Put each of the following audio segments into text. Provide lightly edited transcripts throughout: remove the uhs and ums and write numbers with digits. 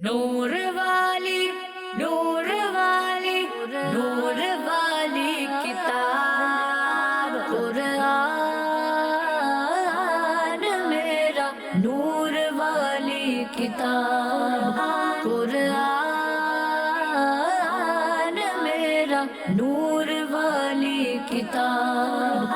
نور والی نور والی نور والی کتاب قرآن میرا نور والی کتاب قرآن میرا نور والی کتاب.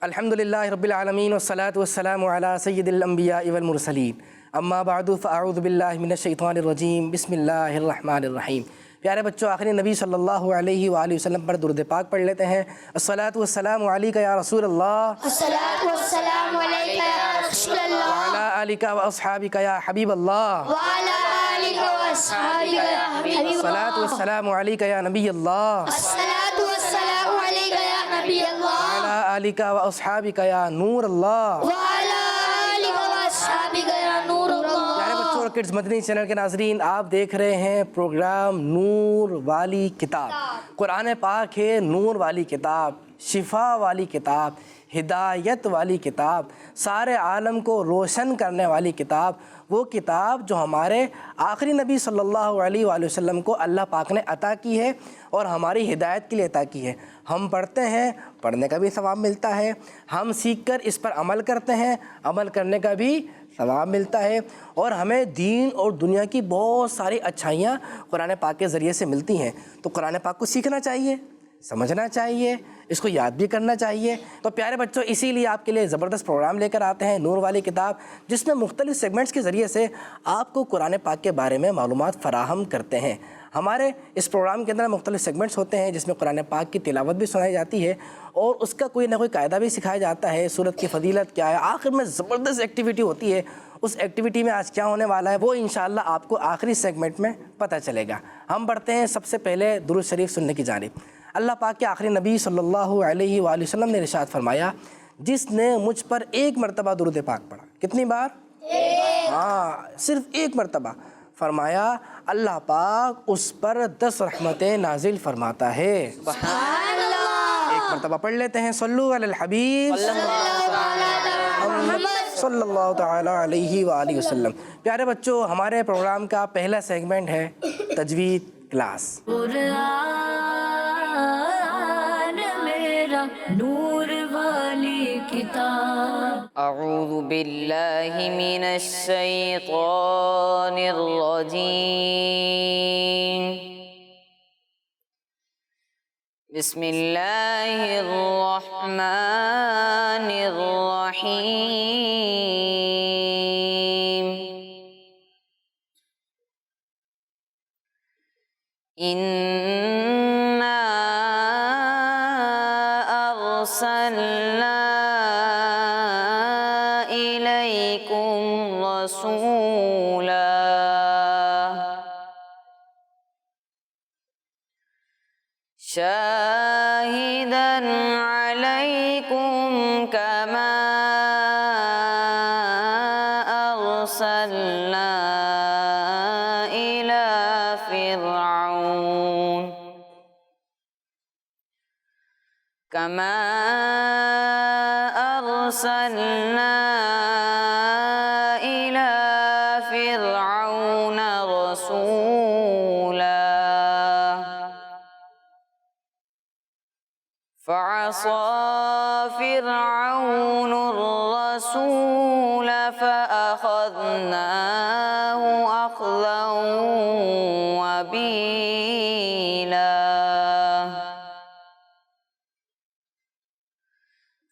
الحمدللہ رب العالمین والصلاة والسلام علی سید الانبیاء والمرسلین اما بعد فاعوذ باللہ من الشیطان الرجیم بسم اللہ الرحمن الرحیم. پیارے بچوں، آخری نبی صلی اللہ علیہ وآلہ وسلم پر درود پاک پڑھ لیتے ہیں. الصلاة والسلام علیک یا رسول اللہ، الصلاة والسلام علیک یا رسول اللہ، وعلی آلک واصحابک یا حبیب اللہ، وعلی آلک واصحابک یا حبیب اللہ، الصلاة والسلام علیک یا نبی اللہ، الصلاة والسلام علیک یا نبی اللہ، وعلی آلک واصحابک یا نور اللہ. وعلی آلک واصحابک یا نور اللہ. پیارے بچوں اور کڈز مدنی چینل کے ناظرین، آپ دیکھ رہے ہیں پروگرام نور والی کتاب. قرآن پاک ہے نور والی کتاب، شفا والی کتاب، ہدایت والی کتاب، سارے عالم کو روشن کرنے والی کتاب. وہ کتاب جو ہمارے آخری نبی صلی اللہ علیہ وآلہ وسلم کو اللہ پاک نے عطا کی ہے اور ہماری ہدایت کے لیے عطا کی ہے. ہم پڑھتے ہیں، پڑھنے کا بھی ثواب ملتا ہے. ہم سیکھ کر اس پر عمل کرتے ہیں، عمل کرنے کا بھی ثواب ملتا ہے. اور ہمیں دین اور دنیا کی بہت ساری اچھائیاں قرآن پاک کے ذریعے سے ملتی ہیں. تو قرآن پاک کو سیکھنا چاہیے، سمجھنا چاہیے، اس کو یاد بھی کرنا چاہیے. تو پیارے بچوں، اسی لیے آپ کے لیے زبردست پروگرام لے کر آتے ہیں نور والی کتاب، جس میں مختلف سیگمنٹس کے ذریعے سے آپ کو قرآن پاک کے بارے میں معلومات فراہم کرتے ہیں. ہمارے اس پروگرام کے اندر مختلف سیگمنٹس ہوتے ہیں جس میں قرآن پاک کی تلاوت بھی سنائی جاتی ہے اور اس کا کوئی نہ کوئی قاعدہ بھی سکھایا جاتا ہے. سورت کی فضیلت کیا ہے، آخر میں زبردست ایکٹیویٹی ہوتی ہے. اس ایکٹیویٹی میں آج کیا ہونے والا ہے وہ انشاءاللہ آپ کو آخری سیگمنٹ میں پتہ چلے گا. ہم بڑھتے ہیں سب سے پہلے درود شریف سننے کی جانب. اللہ پاک کے آخری نبی صلی اللہ علیہ وآلہ وسلم نے ارشاد فرمایا، جس نے مجھ پر ایک مرتبہ درود پاک پڑھا. کتنی بار؟ ہاں، صرف ایک مرتبہ. فرمایا اللہ پاک اس پر 10 رحمتیں نازل فرماتا ہے. سبحان اللہ. ایک مرتبہ پڑھ لیتے ہیں، صلو علی الحبیب صلی اللہ تعالی علیہ وآلہ وسلم. پیارے بچوں، ہمارے پروگرام کا پہلا سیگمنٹ ہے تجوید کلاس. قرآن میرا نور والی کتاب. اعوذ باللہ من الشیطان الرجیم. بسم اللہ الرحمن الرحیم. اِنَّا أَرْسَلْنَا إِلَيْكُمْ رَسُولًا شَاهِدًا عَلَيْكُمْ كَمَا أَرْسَلْنَا إِلَى فرعون كما أرسلنا إلى فرعون رسولا فعصى فرعون الرسول فأخذناه أخذا وبيلا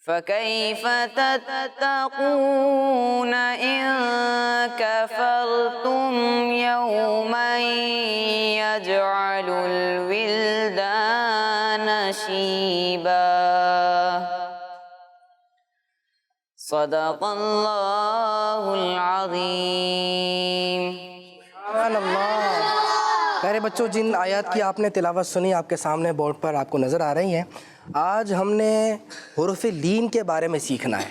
فكيف تتقون إن كفرتم يوما يجعل الولدان شيبا. صدق اللہ العظیم. سبحان اللہ. پیارے بچوں، جن آیات کی آپ نے تلاوت سنی آپ کے سامنے بورڈ پر آپ کو نظر آ رہی ہیں. آج ہم نے حروف لین کے بارے میں سیکھنا ہے.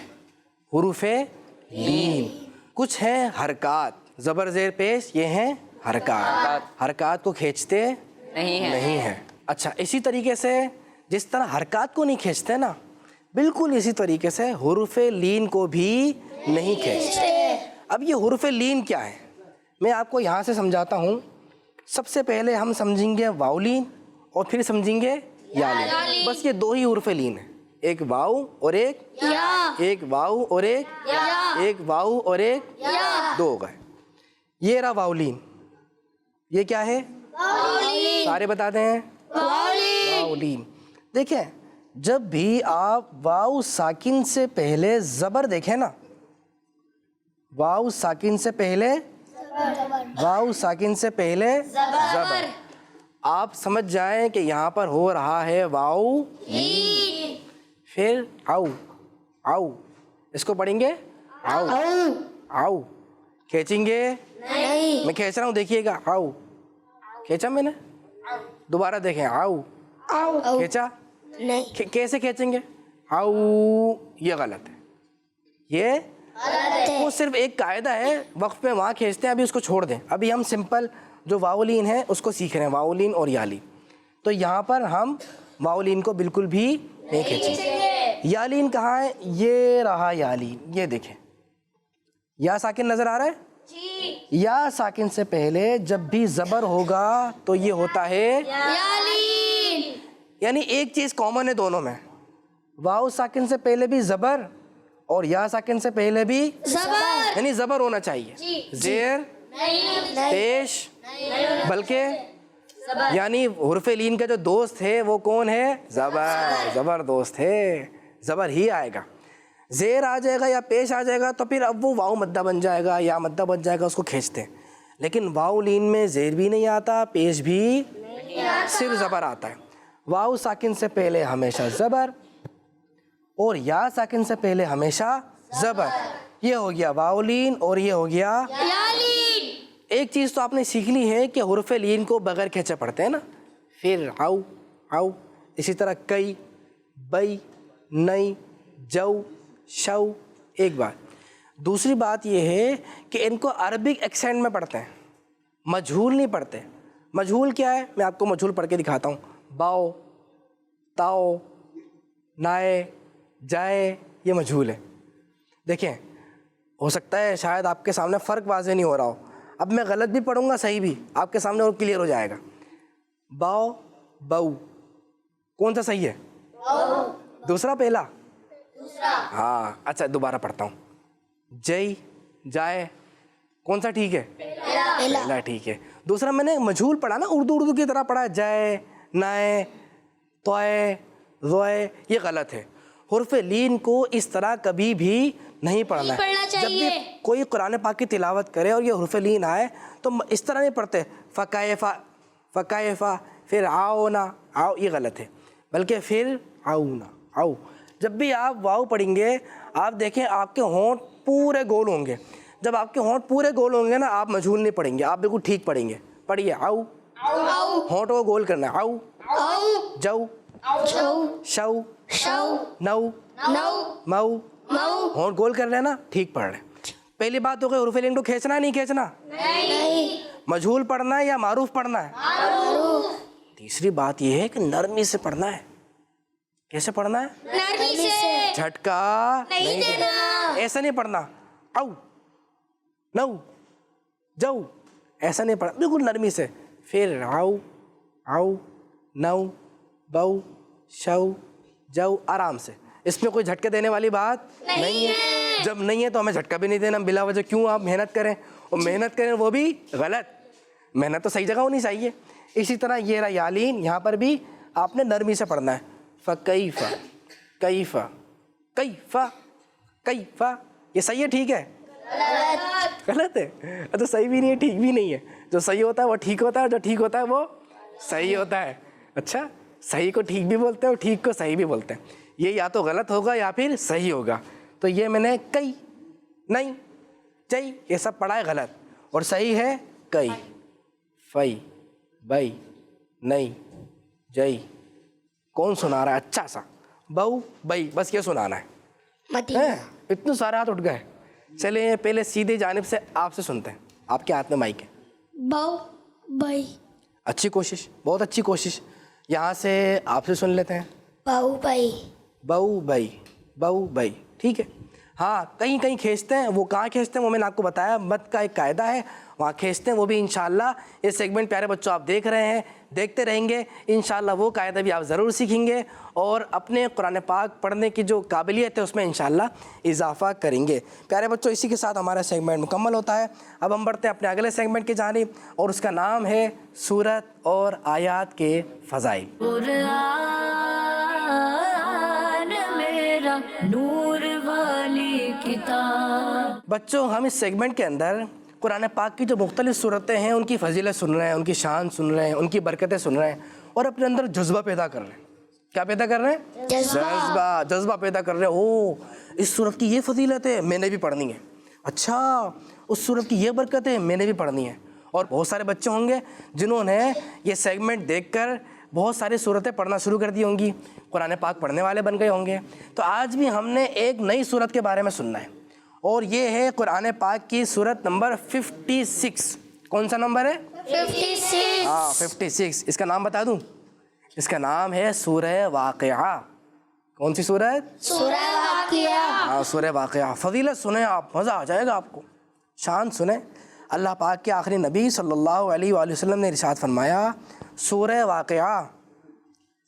حروف لین کچھ ہیں حرکات، زبر زیر پیش، یہ ہیں حرکات. حرکات کو کھینچتے نہیں ہیں. اچھا، اسی طریقے سے جس طرح حرکات کو نہیں کھینچتے نا، بالکل اسی طریقے سے حروف لین کو بھی نہیں کھینچتے. اب یہ حروف لین کیا ہے؟ میں آپ کو یہاں سے سمجھاتا ہوں. سب سے پہلے ہم سمجھیں گے واؤلین اور پھر سمجھیں گے یالین. بس یہ دو ہی حروف لین ہیں, ایک واؤ اور ایک ایک واؤ اور ایک واؤ اور ایک دو ہو گئے. یہ رہا واؤلین. یہ کیا ہے؟ سارے بتاتے ہیں واؤلین. دیکھیں جب بھی آپ واؤ ساکن سے پہلے زبر دیکھیں نا, واؤ ساکن سے پہلے زبر, آپ سمجھ جائیں کہ یہاں پر ہو رہا ہے واؤ. پھر آؤ, اس کو پڑھیں گے آؤ. کھینچیں گے؟ میں کھینچ رہا ہوں, دیکھیے گا. آؤ کھینچا میں نے, دوبارہ دیکھیں. آؤ کھینچا, کیسے کھینچیں گے؟ آؤ. یہ غلط ہے. یہ وہ صرف ایک قاعدہ ہے, وقف میں وہاں کھینچتے ہیں, ابھی اس کو چھوڑ دیں. ابھی ہم سمپل جو واؤلین ہے اس کو سیکھ رہے ہیں, واؤلین اور یالین. تو یہاں پر ہم واؤلین کو بالکل بھی نہیں کھینچیں گے. یالین کہاں ہے؟ یہ رہا یالین. یہ دیکھیں یا ساکن نظر آ رہا ہے؟ یا ساکن سے پہلے جب بھی زبر ہوگا تو یہ ہوتا ہے یعنی ایک چیز کامن ہے دونوں میں, واؤ ساکن سے پہلے بھی زبر اور یا ساکن سے پہلے بھی یعنی زبر ہونا چاہیے. زیر پیش بلکہ یعنی حرف لین کا جو دوست ہے وہ کون ہے؟ زبر دوست ہے, زبر ہی آئے گا. زیر آ جائے گا یا پیش آ جائے گا تو پھر اب وہ واؤ مدہ بن جائے گا یا مدہ بن جائے گا, اس کو کھینچتے ہیں. لیکن واؤ لین میں زیر بھی نہیں آتا, پیش بھی صرف زبر آتا ہے. واؤ ساکن سے پہلے ہمیشہ زبر اور یا ساکن سے پہلے ہمیشہ زبر. یہ ہو گیا واؤ لین اور یہ ہو گیا یالین. ایک چیز تو آپ نے سیکھ لی ہے کہ حرف لین کو بغیر کھینچے پڑھتے ہیں نا. پھر آؤ, اسی طرح کئی, بئی, نئی, جو, شو. ایک بات. دوسری بات یہ ہے کہ ان کو عربک ایکسینٹ میں پڑھتے ہیں, مجہول نہیں پڑھتے. مجہول کیا ہے؟ میں آپ کو مجہول پڑھ کے دکھاتا ہوں. باؤ, تاؤ, نائے, جائے, یہ مجہول ہے. دیکھیں ہو سکتا ہے شاید آپ کے سامنے فرق واضح نہیں ہو رہا ہو, اب میں غلط بھی پڑھوں گا صحیح بھی آپ کے سامنے اور کلیئر ہو جائے گا. باؤ, بو, کون سا صحیح ہے؟ دوسرا پہلا؟ ہاں اچھا دوبارہ پڑھتا ہوں. جئی, جائے, کون سا ٹھیک ہے؟ پہلا ٹھیک ہے. دوسرا میں نے مجہول پڑھا نا, اردو کی طرح پڑھا, جائے, نائے, توئے, روئے, یہ غلط ہے. حرف لین کو اس طرح کبھی بھی نہیں پڑھنا ہے. جب بھی کوئی قرآن پاک کی تلاوت کرے اور یہ حرف لین آئے تو اس طرح نہیں پڑھتے فکائفا پھر آؤ نا آؤ, یہ غلط ہے. بلکہ پھر آؤ نا آؤ. جب بھی آپ واؤ پڑھیں گے آپ دیکھیں آپ کے ہونٹ پورے گول ہوں گے. جب آپ کے ہونٹ پورے گول ہوں گے نا آپ مجہول نہیں پڑھیں گے, آپ بالکل ٹھیک پڑھیں گے. پڑھیے آؤ, ہونٹ کو گول کرنا ہے. آؤ, جو, شو, نو, مو, ہونٹ گول کر رہے ہیں نا, ٹھیک پڑھ رہے ہیں. پہلی بات ہو گئی حروف لین کو کھینچنا ہے نہیں کھینچنا, مجہول پڑھنا ہے یا معروف پڑھنا ہے. تیسری بات یہ ہے کہ نرمی سے پڑھنا ہے. کیسے پڑھنا ہے؟ نرمی سے, جھٹکا نہیں دینا, ایسا نہیں پڑھنا. آؤ, نو, جو, ایسا نہیں پڑھنا, بالکل نرمی سے. پھر آؤ, نو, بو, شو, جو, آرام سے. اس میں کوئی جھٹکے دینے والی بات نہیں ہے. جب نہیں ہے تو ہمیں جھٹکا بھی نہیں دینا بلا وجہ. کیوں آپ محنت کریں, اور محنت کریں وہ بھی غلط. محنت تو صحیح جگہ ہونی چاہیے. اسی طرح یہ رہا یالین, یہاں پر بھی آپ نے نرمی سے پڑھنا ہے. فکیفا, کیفا, کیفا, کیفا, یہ صحیح ہے ٹھیک ہے؟ غلط ہے. تو صحیح بھی نہیں ہے ٹھیک بھی نہیں ہے. جو صحیح ہوتا ہے وہ ٹھیک ہوتا ہے, جو ٹھیک ہوتا ہے وہ صحیح ہوتا ہے. اچھا, صحیح کو ٹھیک بھی بولتے ہیں اور ٹھیک کو صحیح بھی بولتے ہیں. یہ یا تو غلط ہوگا یا پھر صحیح ہوگا. تو یہ میں نے کئی, نہیں, چئی, یہ سب پڑھا ہے غلط, اور صحیح ہے کئی, فئی, بئی, نئی, جئی. کون سنا رہا ہے اچھا سا؟ بہو, بئی, بس یہ سنانا ہے. اتنے سارے ہاتھ اٹھ گئے. چلیں پہلے سیدھے جانب سے آپ سے سنتے ہیں. آپ کے ہاتھ میں مائک ہے. باؤ, بئی, اچھی کوشش, بہت اچھی کوشش. یہاں سے آپ سے سن لیتے ہیں. باؤ, بئی, بہو, بئی, بہو, بئی, ٹھیک ہے. ہاں کہیں کہیں کھینچتے ہیں، وہ کہاں کھینچتے ہیں وہ میں نے آپ کو بتایا، مد کا ایک قاعدہ ہے وہاں کھینچتے ہیں، وہ بھی انشاءاللہ یہ سیگمنٹ پیارے بچوں آپ دیکھ رہے ہیں، دیکھتے رہیں گے انشاءاللہ وہ قاعدہ بھی آپ ضرور سیکھیں گے اور اپنے قرآن پاک پڑھنے کی جو قابلیت ہے اس میں انشاءاللہ اضافہ کریں گے۔ پیارے بچوں اسی کے ساتھ ہمارا سیگمنٹ مکمل ہوتا ہے۔ اب ہم بڑھتے ہیں اپنے اگلے سیگمنٹ کی جانب اور اس کا نام ہے سورت اور آیات کے فضائل۔ قرآن میرا نور والی کتاب۔ بچوں ہم اس سیگمنٹ کے اندر قرآن پاک کی جو مختلف صورتیں ہیں ان کی فضیلت سن رہے ہیں، ان کی شان سن رہے ہیں، ان کی برکتیں سن رہے ہیں اور اپنے اندر جذبہ پیدا کر رہے ہیں۔ کیا پیدا کر رہے ہیں؟ جذبہ پیدا کر رہے ہیں۔ او اس صورت کی یہ فضیلت ہے، میں نے بھی پڑھنی ہے۔ اچھا اس صورت کی یہ برکت ہے، میں نے بھی پڑھنی ہے۔ اور بہت سارے بچے ہوں گے جنہوں نے یہ سیگمنٹ دیکھ کر بہت ساری صورتیں پڑھنا شروع کر دی ہوں گی، قرآن پاک پڑھنے والے بن گئے ہوں گے۔ تو آج بھی ہم نے ایک نئی صورت کے بارے میں سننا ہے اور یہ ہے قرآن پاک کی صورت نمبر 56۔ کون سا نمبر ہے؟ 56۔ ہاں 56۔ اس کا نام بتا دوں، اس کا نام ہے سورہ واقعہ۔ کون سی سورت؟ سورہ واقعہ۔ ہاں سورہ واقعہ۔ فضیلت سنیں آپ، مزہ آ جائے گا آپ کو، شان سنیں۔ اللہ پاک کے آخری نبی صلی اللہ علیہ وآلہ وسلم نے ارشاد فرمایا سورہ واقعہ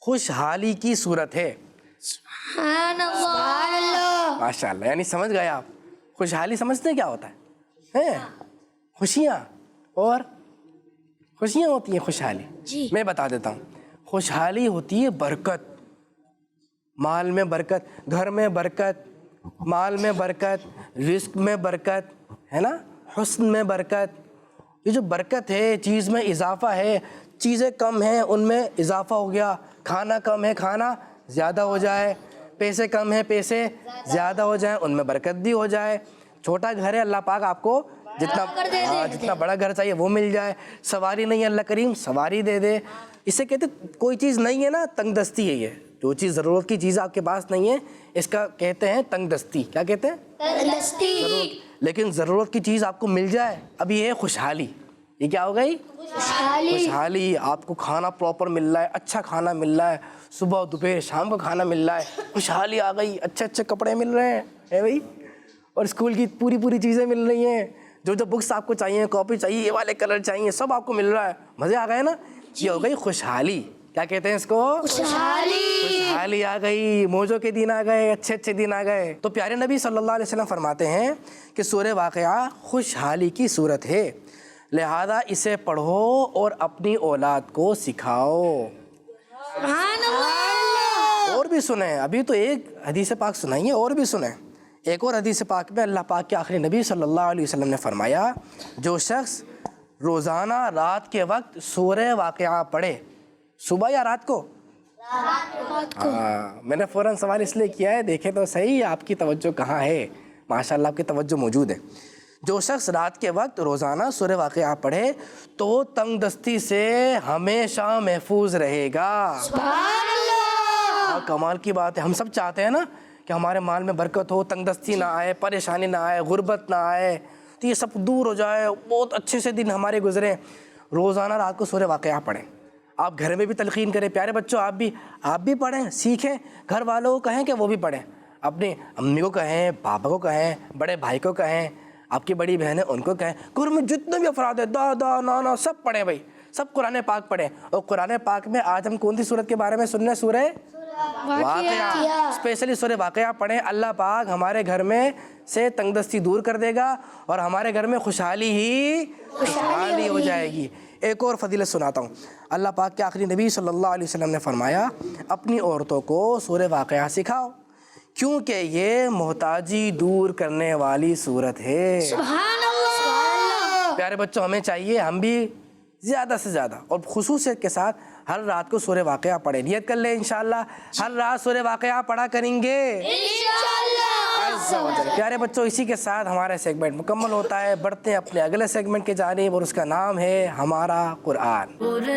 خوشحالی کی صورت ہے۔ سبحان اللہ۔ ماشاء اللہ، یعنی سمجھ گئے آپ خوشحالی سمجھتے ہیں کیا ہوتا ہے؟ خوشیاں، اور خوشیاں ہوتی ہیں خوشحالی۔ میں بتا دیتا ہوں، خوشحالی ہوتی ہے برکت، مال میں برکت، گھر میں برکت، مال میں برکت، رزق میں برکت ہے نا، حسن میں برکت۔ یہ جو برکت ہے چیز میں اضافہ ہے، چیزیں کم ہیں ان میں اضافہ ہو گیا، کھانا کم ہے کھانا زیادہ ہو جائے، پیسے کم ہیں پیسے زیادہ ہو جائیں ان میں برکت بھی ہو جائے۔ چھوٹا گھر ہے اللہ پاک آپ کو جتنا بڑا گھر چاہیے وہ مل جائے، سواری نہیں ہے اللہ کریم سواری دے دے۔ اسے کہتے کوئی چیز نہیں ہے نا تنگ دستی ہے، یہ جو چیز ضرورت کی چیز آپ کے پاس نہیں ہے اس کا کہتے ہیں تنگ دستی۔ کیا کہتے ہیں؟ تنگ دستی۔ لیکن ضرورت کی چیز آپ کو مل جائے، اب یہ ہے خوشحالی۔ یہ کیا ہو گئی؟ خوشحالی۔ آپ کو کھانا پراپر مل رہا ہے، اچھا کھانا مل رہا ہے، صبح دوپہر شام کا کھانا مل رہا ہے، خوشحالی آ گئی، اچھے اچھے کپڑے مل رہے ہیں ہے بھائی، اور اسکول کی پوری چیزیں مل رہی ہیں، جو بکس آپ کو چاہیے، کاپی چاہیے، یہ والے کلر چاہیے، سب آپ کو مل رہا ہے، مزے آ گئے نا۔ یہ ہو گئی خوشحالی۔ کیا کہتے ہیں اس کو؟ خوشحالی آ گئی، موجوں کے دن آ گئے، اچھے اچھے دن آ گئے۔ تو پیارے نبی صلی اللہ علیہ وسلم فرماتے ہیں کہ سورہ واقعہ خوشحالی کی صورت ہے، لہذا اسے پڑھو اور اپنی اولاد کو سکھاؤ۔ سبحان اللہ۔ اور بھی سنیں، ابھی تو ایک حدیث پاک سنائیے، اور بھی سنیں۔ ایک اور حدیث پاک میں اللہ پاک کے آخری نبی صلی اللہ علیہ وسلم نے فرمایا جو شخص روزانہ رات کے وقت سورہ واقعہ پڑھے، صبح یا رات کو؟ میں نے فوراً سوال اس لیے کیا ہے، دیکھیں تو صحیح آپ کی توجہ کہاں ہے، ماشاءاللہ آپ کی توجہ موجود ہے۔ جو شخص رات کے وقت روزانہ سورہ واقعہ پڑھے تو تنگ دستی سے ہمیشہ محفوظ رہے گا۔ سبحان اللہ۔ کمال کی بات ہے، ہم سب چاہتے ہیں نا کہ ہمارے مال میں برکت ہو، تنگ دستی نہ آئے، پریشانی نہ آئے، غربت نہ آئے، تو یہ سب دور ہو جائے، بہت اچھے سے دن ہمارے گزریں۔ روزانہ رات کو سورہ واقعہ پڑھیں، آپ گھر میں بھی تلقین کریں۔ پیارے بچوں آپ بھی پڑھیں، سیکھیں، گھر والوں کو کہیں کہ وہ بھی پڑھیں، اپنی امی کو کہیں، پاپا کو کہیں، بڑے بھائی کو کہیں، آپ کی بڑی بہنیں ان کو کہیں، گھر میں جتنے بھی افراد ہیں دادا نانا سب پڑھیں بھائی، سب قرآن پاک پڑھیں۔ اور قرآن پاک میں آج ہم کون سی صورت کے بارے میں سننے؟ سورہ واقعہ۔ اسپیشلی سورہ واقعہ پڑھیں، اللہ پاک ہمارے گھر میں سے تنگ دستی دور کر دے گا اور ہمارے گھر میں خوشحالی ہو جائے گی۔ ایک اور فضیلت سناتا ہوں، اللہ پاک کے آخری نبی صلی اللہ علیہ وسلم نے فرمایا اپنی عورتوں کو سورہ واقعہ سکھاؤ کیونکہ یہ محتاجی دور کرنے والی صورت ہے۔ سبحان اللہ۔ پیارے بچوں ہمیں چاہیے ہم بھی زیادہ سے زیادہ اور خصوصیت کے ساتھ ہر رات کو سورہ واقعہ پڑھیں، نیت کر لیں انشاءاللہ ہر رات سورہ واقعہ پڑھا کریں گے انشاءاللہ۔ پیارے بچوں اسی کے ساتھ ہمارا سیگمنٹ مکمل ہوتا ہے، بڑھتے ہیں اپنے اگلے سیگمنٹ کی جانب اور اس کا نام ہے ہمارا قرآن۔ قرآن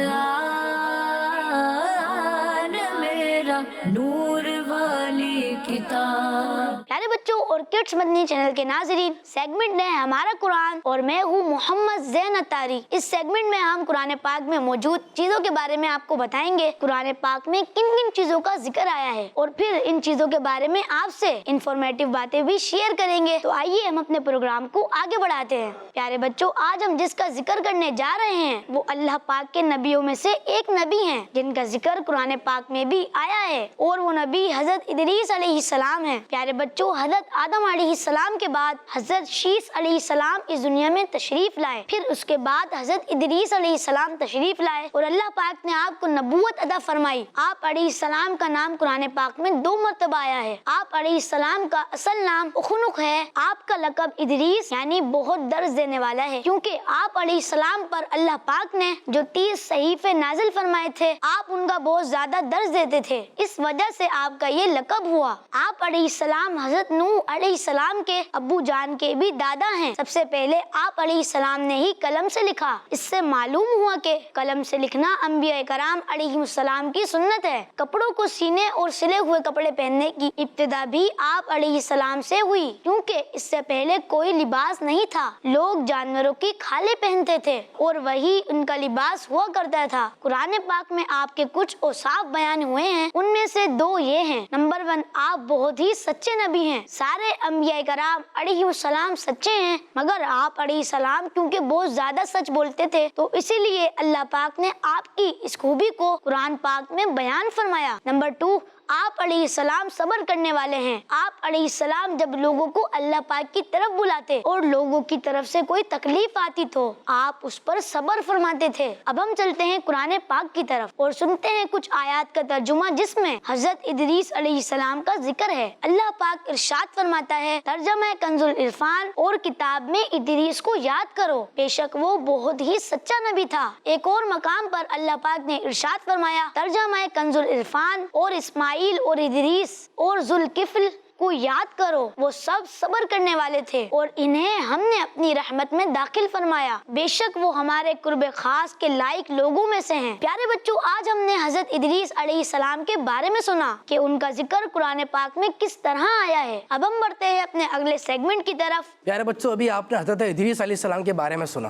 میرا نور والی کتاب۔ پیارے بچوں اور کڈس مدنی چینل کے ناظرین، سیگمنٹ ہے ہمارا قرآن اور میں ہوں محمد زین اتاری۔ اس سیگمنٹ میں ہم قرآن پاک میں موجود چیزوں کے بارے میں آپ کو بتائیں گے، قرآن پاک میں کن کن چیزوں کا ذکر آیا ہے، اور پھر ان چیزوں کے بارے میں آپ سے انفارمیٹیو باتیں بھی شیئر کریں گے۔ تو آئیے ہم اپنے پروگرام کو آگے بڑھاتے ہیں۔ پیارے بچوں، آج ہم جس کا ذکر کرنے جا رہے ہیں وہ اللہ پاک کے نبیوں میں سے ایک نبی ہیں جن کا ذکر قرآن پاک میں بھی آیا ہے، اور وہ نبی حضرت ادریس علیہ السلام ہیں۔ پیارے بچوں، حضرت آدم علیہ السلام کے بعد حضرت شیس علیہ السلام اس دنیا میں تشریف لائے، پھر اس کے بعد حضرت ادریس علیہ السلام تشریف لائے اور اللہ پاک نے آپ کو نبوت عطا فرمائی۔ آپ علیہ السلام کا نام قرآن پاک میں 2 مرتبہ آیا ہے۔ آپ علیہ السلام کا اصل نام اخنق ہے، آپ کا لقب ادریس یعنی بہت درس دینے والا ہے، کیونکہ آپ علیہ السلام پر اللہ پاک نے جو 30 صحیفے نازل فرمائے تھے، آپ ان کا بہت زیادہ درس دیتے تھے، اس وجہ سے آپ کا یہ لقب ہوا۔ آپ علیہ السلام حضرت نوح علیہ السلام کے ابو جان کے بھی دادا ہیں۔ سب سے پہلے آپ علیہ السلام نے ہی قلم سے لکھا۔ اس سے معلوم ہوا کہ قلم سے لکھنا انبیاء کرام علیہ السلام کی سنت ہے۔ کپڑوں کو سینے اور سلے ہوئے کپڑے پہننے کی ابتدا بھی آپ علیہ السلام سے ہوئی، کیونکہ اس سے پہلے کوئی لباس نہیں تھا، لوگ جانوروں کی کھالیں پہنتے تھے اور وہی ان کا لباس ہوا کرتا تھا۔ قرآن پاک میں آپ کے کچھ اوصاف بیان ہوئے ہیں، ان میں سے 2 یہ ہیں۔ نمبر 1، آپ بہت ہی سچے نبی ہیں۔ سارے انبیاء کرام علیہ السلام سچے ہیں، مگر آپ علیہ السلام کیونکہ بہت زیادہ سچ بولتے تھے تو اسی لیے اللہ پاک نے آپ کی اس خوبی کو قرآن پاک میں بیان فرمایا۔ نمبر 2، آپ علیہ السلام صبر کرنے والے ہیں۔ آپ علیہ السلام جب لوگوں کو اللہ پاک کی طرف بلاتے اور لوگوں کی طرف سے کوئی تکلیف آتی تو آپ اس پر صبر فرماتے تھے۔ اب ہم چلتے ہیں قرآن پاک کی طرف اور سنتے ہیں کچھ آیات کا ترجمہ جس میں حضرت ادریس علیہ السلام کا ذکر ہے۔ اللہ پاک ارشاد فرماتا ہے، ترجمہ کنز العرفان، اور کتاب میں ادریس کو یاد کرو، بے شک وہ بہت ہی سچا نبی تھا۔ ایک اور مقام پر اللہ پاک نے ارشاد فرمایا، ترجمہ کنز العرفان، اور اسماعیل اور ادریس اور ذوالکفل کو یاد کرو، وہ سب صبر کرنے والے تھے اور انہیں ہم نے اپنی رحمت میں داخل فرمایا، بے شک وہ ہمارے قرب خاص کے لائق لوگوں میں سے ہیں۔ پیارے بچوں، آج ہم نے حضرت ادریس علیہ السلام کے بارے میں سنا کہ ان کا ذکر قرآن پاک میں کس طرح آیا ہے۔ اب ہم بڑھتے ہیں اپنے اگلے سیگمنٹ کی طرف۔ پیارے بچوں، ابھی آپ نے حضرت ادریس علیہ السلام کے بارے میں سنا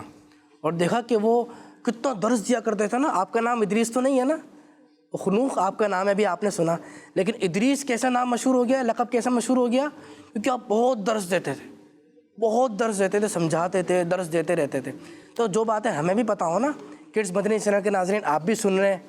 اور دیکھا کہ وہ کتنا درس دیا کرتے تھے نا۔ آپ کا نام ادریس تو نہیں ہے نا، خنوخ آپ کا نام ہے، بھی آپ نے سنا، لیکن ادریس کیسا نام مشہور ہو گیا، لقب کیسا مشہور ہو گیا؟ کیونکہ آپ بہت درس دیتے تھے، بہت درس دیتے تھے، سمجھاتے تھے، درس دیتے رہتے تھے۔ تو جو باتیں ہمیں بھی پتہ ہو نا، کڈس مدنی چینل کے ناظرین آپ بھی سن رہے ہیں،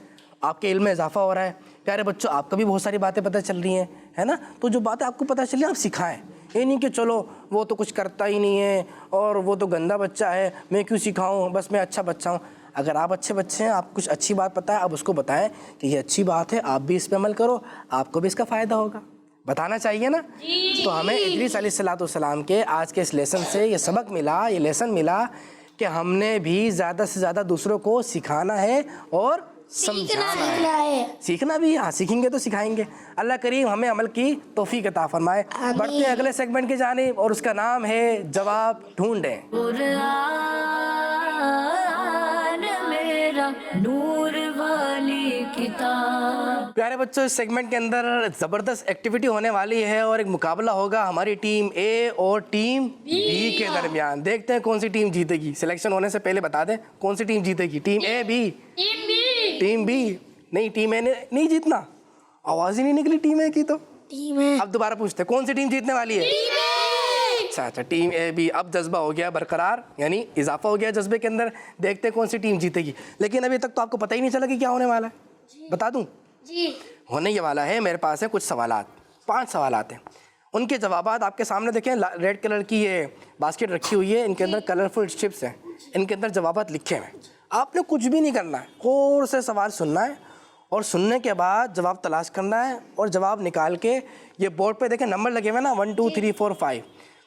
آپ کے علم میں اضافہ ہو رہا ہے۔ پیارے بچوں، آپ کو بھی بہت ساری باتیں پتہ چل رہی ہیں، ہے نا؟ تو جو باتیں آپ کو پتہ چل رہی ہیں آپ سکھائیں، یہ نہیں کہ چلو وہ تو کچھ کرتا ہی نہیں ہے اور وہ تو گندا بچہ ہے، میں کیوں سکھاؤں، بس میں اچھا بچہ ہوں۔ اگر آپ اچھے بچے ہیں، آپ کچھ اچھی بات پتہ ہے، آپ اس کو بتائیں کہ یہ اچھی بات ہے، آپ بھی اس پہ عمل کرو، آپ کو بھی اس کا فائدہ ہوگا، بتانا چاہیے نا۔ تو ہمیں ادریس علیہ السلام کے آج کے اس لیسن سے یہ سبق ملا، یہ لیسن ملا کہ ہم نے بھی زیادہ سے زیادہ دوسروں کو سکھانا ہے اور سمجھانا ہے۔ سیکھنا بھی، ہاں سیکھیں گے تو سکھائیں گے۔ اللہ کریم ہمیں عمل کی توفیق عطا فرمائے۔ بڑھتے ہیں اگلے سیگمنٹ کی جانب اور اس کا نام ہے جواب ڈھونڈیں۔ قرآن میرا نور والی کتاب۔ پیارے بچوں، اس سیگمنٹ کے اندر زبردست ایکٹیویٹی ہونے والی ہے اور ایک مقابلہ ہوگا ہماری ٹیم اے اور ٹیم بی کے درمیان۔ دیکھتے ہیں کون سی ٹیم جیتے گی۔ سلیکشن ہونے سے پہلے بتا دیں کون سی ٹیم جیتے گی، team A B? Team B نہیں، ٹیم اے نے نہیں جیتنا، آواز ہی نہیں نکلی ٹیم اے کی تو۔ اب دوبارہ پوچھتے ہیں کون سی ٹیم جیتنے والی ہے؟ اچھا، ٹیم اے بی۔ اب جذبہ ہو گیا برقرار، یعنی اضافہ ہو گیا جذبے کے اندر۔ دیکھتے ہیں کون سی ٹیم جیتے گی، لیکن ابھی تک تو آپ کو پتہ ہی نہیں چلا کہ کیا ہونے والا ہے۔ بتا دوں ہونے یہ والا ہے، میرے پاس ہے کچھ سوالات، 5 سوالات ہیں، ان کے جوابات آپ کے سامنے دیکھیں۔ ریڈ کلر کی یہ باسکٹ رکھی ہوئی ہے، ان کے اندر کلرفل اسٹرپس ہیں، ان کے اندر جوابات لکھے ہوئے ہیں۔ آپ نے کچھ بھی نہیں کرنا ہے، غور سے سوال سننا ہے اور سننے کے بعد جواب تلاش کرنا ہے اور جواب نکال کے یہ بورڈ پہ دیکھیں نمبر لگے ہوئے نا 1 2 3 4 5،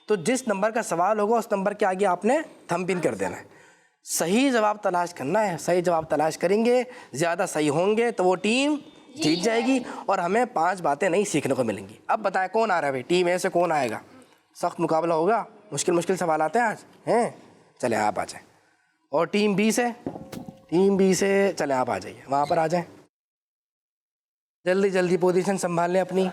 تو جس نمبر کا سوال ہوگا اس نمبر کے آگے آپ نے تھم پن کر دینا ہے۔ صحیح جواب تلاش کرنا ہے، صحیح جواب تلاش کریں گے، زیادہ صحیح ہوں گے تو وہ ٹیم جیت جائے گی اور ہمیں 5 باتیں نئی سیکھنے کو ملیں گی۔ اب بتائیں کون آ رہا ہے بھائی، ٹیم اے سے کون آئے گا؟ سخت مقابلہ ہوگا، مشکل سوالات ہیں آج ہیں، چلیں آپ آ جائیں۔ اور ٹیم بی سے چلیں آپ آ جائیے، وہاں پر آ جائیں، جلدی پوزیشن سنبھال لیں اپنی۔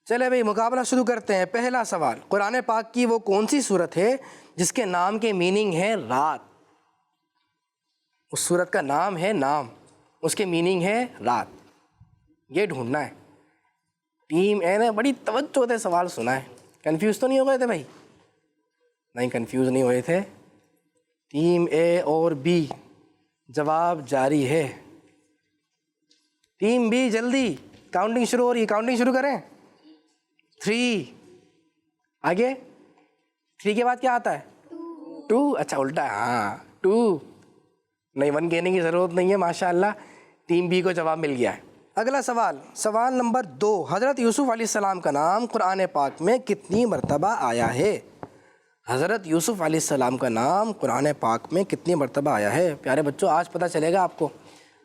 چلے بھئی مقابلہ شروع کرتے ہیں. پہلا سوال, قرآن پاک کی وہ کون سی صورت ہے جس کے نام کے میننگ ہے رات؟ اس صورت کا نام ہے نام, اس کے میننگ ہے رات. یہ ڈھونڈنا ہے. ٹیم اے نے بڑی توجہ سے سوال سنا ہے. کنفیوز تو نہیں ہو گئے تھے بھائی؟ نہیں کنفیوز نہیں ہوئے تھے. ٹیم اے اور بی جواب جاری ہے. ٹیم بی جلدی, کاؤنٹنگ شروع ہو رہی ہے, کاؤنٹنگ شروع کریں. 3 آگے, 3 کے بعد کیا آتا ہے؟ 2. اچھا الٹا ہے, ہاں 2. نہیں 1 کہنے کی ضرورت نہیں ہے, ماشاء اللہ ٹیم بی کو جواب مل گیا ہے. اگلا سوال, سوال نمبر 2, حضرت یوسف علیہ السلام کا نام قرآن پاک میں کتنی مرتبہ آیا ہے؟ حضرت یوسف علیہ السلام کا نام قرآن پاک میں کتنی مرتبہ آیا ہے؟ پیارے بچوں آج پتہ چلے گا آپ کو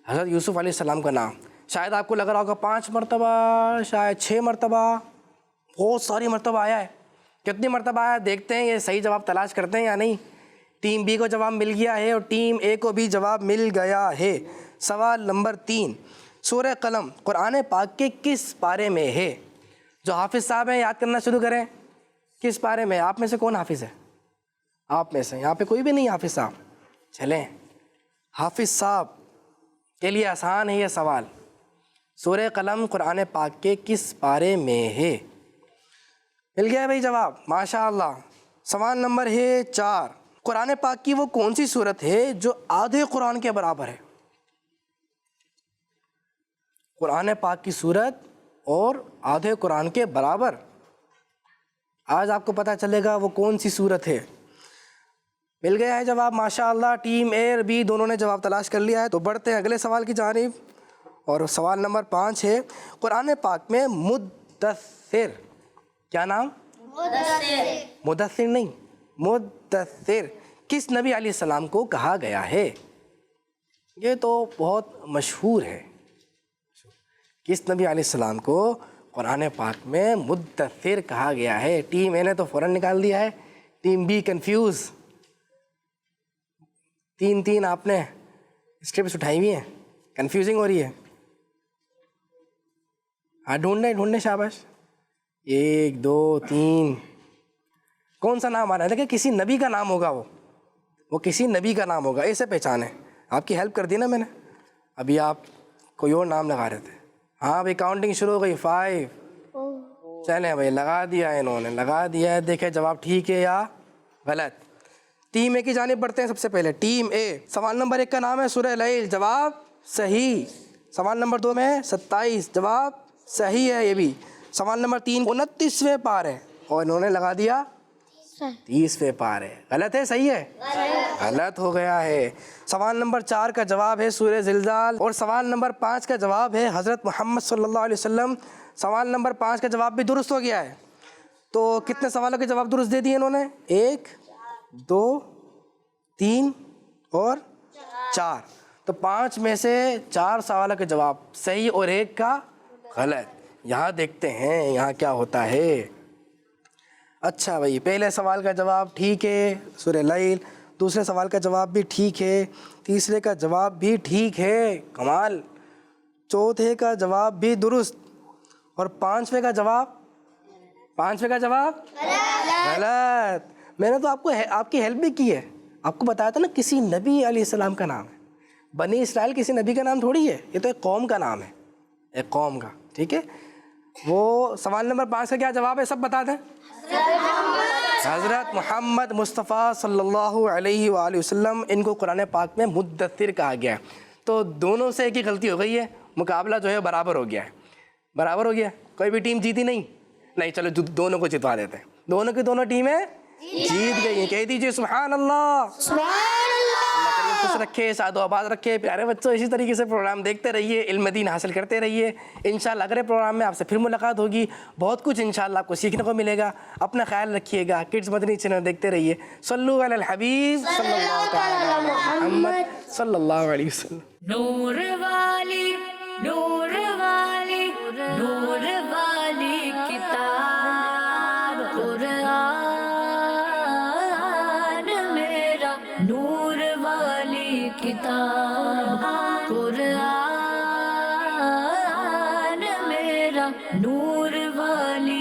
حضرت یوسف علیہ السلام کا نام. شاید آپ کو لگ رہا ہوگا 5 مرتبہ, شاید 6 مرتبہ, بہت ساری مرتبہ آیا ہے. کتنی مرتبہ آیا دیکھتے ہیں, یہ صحیح جواب تلاش کرتے ہیں یا نہیں. ٹیم بی کو جواب مل گیا ہے اور ٹیم اے کو بھی جواب مل گیا ہے. سوال نمبر 3, سورہ قلم قرآن پاک کے کس پارے میں ہے؟ جو حافظ صاحب ہیں یاد کرنا شروع کریں. کس پارے میں؟ آپ میں سے کون حافظ ہے؟ آپ میں سے, یہاں پہ کوئی بھی نہیں حافظ صاحب. چلیں حافظ صاحب کے لیے آسان ہے یہ سوال. سورہ قلم قرآن پاک کے کس پارے میں ہے؟ مل گیا بھائی جواب, ماشاء اللہ. سوال نمبر ہے 4, قرآن پاک کی وہ کون سی صورت ہے جو آدھے قرآن کے برابر ہے؟ قرآن پاک کی صورت اور آدھے قرآن کے برابر. آج آپ کو پتہ چلے گا وہ کون سی صورت ہے. مل گیا ہے جواب, ماشاء اللہ. ٹیم اے اور بی دونوں نے جواب تلاش کر لیا ہے. تو بڑھتے ہیں اگلے سوال کی جانب, اور سوال نمبر 5 ہے, قرآن پاک میں مدثر, کیا نام؟ مدثر نہیں, مدثر کس نبی علیہ السلام کو کہا گیا ہے؟ یہ تو بہت مشہور ہے. کس نبی علیہ السلام کو قرآن پاک میں مدثر کہا گیا ہے؟ ٹیم اے نے تو فوراً نکال دیا ہے, ٹیم بی کنفیوز. 3 آپ نے اسٹیپس اٹھائی ہوئی ہیں, کنفیوزنگ ہو رہی ہے. ہاں ڈھونڈنے شاباش. 1 2 3 کون سا نام آ رہا ہے؟ دیکھیں کسی نبی کا نام ہوگا, وہ کسی نبی کا نام ہوگا, ایسے پہچانے. آپ کی ہیلپ کر دی نا میں نے, ابھی آپ کوئی اور نام لگا رہے تھے. ہاں بھائی کاؤنٹنگ شروع ہو گئی. 5. چلیں بھائی لگا دیا ہے, انہوں نے لگا دیا ہے. دیکھیں جواب ٹھیک ہے یا غلط. ٹیم اے کی جانب بڑھتے ہیں. سب سے پہلے ٹیم اے, سوال نمبر 1 کا نام ہے سورہ لیل, جواب صحیح. سوال نمبر 2 میں 27, جواب صحیح ہے یہ بھی. سوال نمبر 3 29ویں پارے, اور انہوں نے لگا دیا 30ویں پارے. غلط ہے صحیح ہے؟ غلط ہو گیا ہے. سوال نمبر 4 کا جواب ہے سورہ زلزال, اور سوال نمبر 5 کا جواب ہے حضرت محمد صلی اللہ علیہ وسلم. سوال نمبر 5 کا جواب بھی درست ہو گیا ہے. تو کتنے سوالوں کے جواب درست دے دیے انہوں نے؟ 1 2 3 اور 4. تو 5 میں سے 4 سوالوں کے جواب صحیح اور 1 کا غلط. یہاں دیکھتے ہیں یہاں کیا ہوتا ہے. اچھا بھائی, پہلے سوال کا جواب ٹھیک ہے سورہ لیل, دوسرے سوال کا جواب بھی ٹھیک ہے, تیسرے کا جواب بھی ٹھیک ہے, کمال. چوتھے کا جواب بھی درست, اور 5ویں کا جواب غلط. میں نے تو آپ کی ہیلپ بھی کی ہے, آپ کو بتایا تھا نا کسی نبی علیہ السلام کا نام ہے. بنی اسرائیل کسی نبی کا نام تھوڑی ہے, یہ تو ایک قوم کا نام ہے, ایک قوم کا. ٹھیک ہے, وہ سوال نمبر 5 کا کیا جواب ہے سب بتا دیں. حضرت محمد مصطفیٰ صلی اللہ علیہ وآلہ وسلم, ان کو قرآن پاک میں مدثر کہا گیا ہے. تو دونوں سے ایک ہی غلطی ہو گئی ہے, مقابلہ جو ہے برابر ہو گیا ہے. برابر ہو گیا, کوئی بھی ٹیم جیتی نہیں. چلو دونوں کو جتوا دیتے ہیں. دونوں کی دونوں ٹیمیں جیت گئی ہیں. کہہ دیجیے سبحان اللہ. اللہ کریم خوش رکھے, سعد و آباد رکھے. پیارے بچوں اسی طریقے سے پروگرام دیکھتے رہیے, علم دین حاصل کرتے رہیے. انشاءاللہ اگلے پروگرام میں آپ سے پھر ملاقات ہوگی. بہت کچھ انشاءاللہ آپ کو سیکھنے کو ملے گا. اپنا خیال رکھیے گا. کڈز مدنی چینل دیکھتے رہیے. صلو علی الحبیب صلی اللہ تعالی علی محمد صلی اللہ علیہ وسلم. نور والی نور والی نور والی کتاب قرآن میرا, نور والی کتاب قرآن میرا, نور والی